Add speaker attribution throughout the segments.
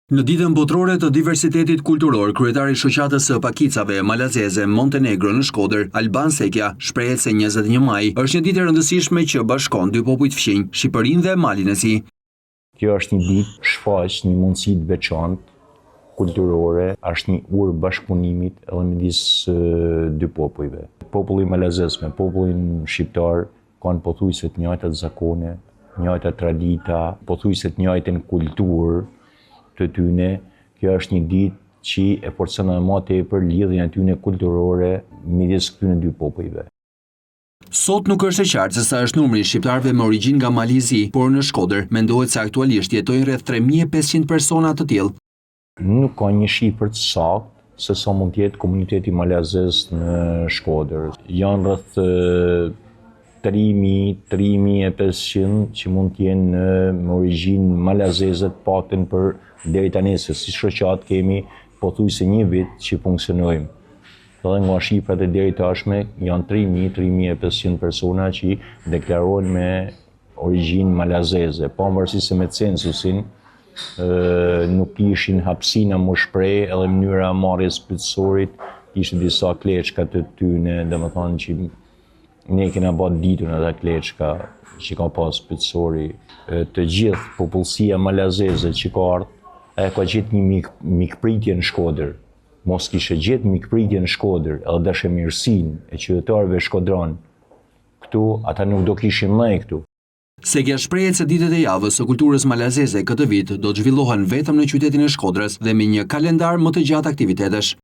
Speaker 1: Në ditën botërore të diversitetit kulturor, kryetari i shoqatës së pakicave malazeze Montenegro në Shkodër, Alban Sekja, shprehet se 21 maj është një ditë e rëndësishme që bashkon dy popujt fqinj, Shqipërinë dhe Malin e Zi.
Speaker 2: Kjo është një ditë shfaq një mundësi të veçantë kulturore, është një urë bashkëpunimit edhe midis dy popujve. Populli malazez me popullin shqiptar kanë pothuajse të njëjtat zakone, të njëjtat tradita, pothuajse të njëjtën kulturë të tyne. Kjo është një ditë që e forcon më tepër lidhjen e tyne kulturore midis këtyre dy popujve.
Speaker 1: Sot nuk është e qartë se sa është numri i shqiptarëve me origjinë nga Mali i Zi, por në Shkodër mendohet se aktualisht jetojnë rreth 3500 persona të tillë.
Speaker 2: Nuk ka një shifër të saktë se sa mund të jetë komuniteti malazez në Shkodër. Janë rreth 3.500 që mund të jenë me origjinë malazeze të paktën për deri tani se si shoqat kemi pothuajse një vit që funksionojmë. Dhe nga shifrat e deri tashme janë 3.500 persona që deklarohen me origjinë malazeze, pavarësisht se me censusin nuk kishin hapësina më shpreh edhe mënyra e marrjes pyetësorit, ishte disa kleçka të tyne, domethënë që ne kena bërë ditën ata kleçka që ka pas pyetësori. Të gjithë popullsia malazeze që ka ardhur, e ka gjetë një mikpritje në Shkodër. Mos kishe gjetë mikpritje në Shkodër edhe dashamirësinë e qytetarëve shkodran këtu, ata nuk do kishin më këtu.
Speaker 1: Sekja shprehet se ditët e javës së kulturës malazeze këtë vit do të zhvillohen vetëm në qytetin e Shkodrës dhe me një kalendar më të gjatë aktivitetesh.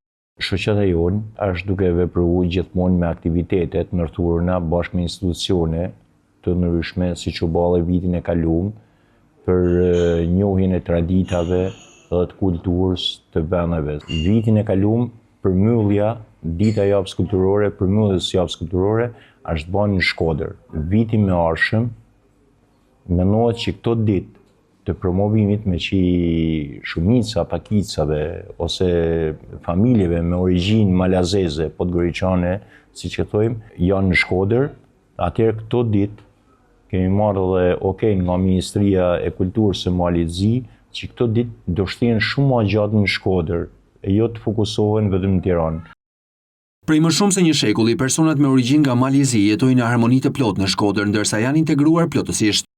Speaker 2: Shoqata jonë është duke vepruar gjithmonë me aktivitete të ndërthurura bashkë me institucione të ndryshme, siç u bolle vitin e kaluar, për njohjen e traditave dhe të kulturës të vendeve. Vitin e kaluar, përmbyllja, dita e javës kulturore, përmbylljes së javës kulturore është bën në Shkodër. Vitin e ardhshëm mendohet që këto ditë të promovimit me që shumica pakicave ose familjeve me origjinë malazeze, podgoriçane, siç e thojmë, janë në Shkodër. Atëherë këto ditë kemi marrë dhe okay nga Ministria e Kulturës së Malit të Zi që këto ditë do shtihen shumë më gjatë në Shkodër e jo të fokusohen vetëm në Tiranë.
Speaker 1: Prej më shumë se një shekulli, personat me origjinë nga Mali i Zi jetojnë në harmoni të plotë në Shkodër, ndërsa janë integruar plotësisht.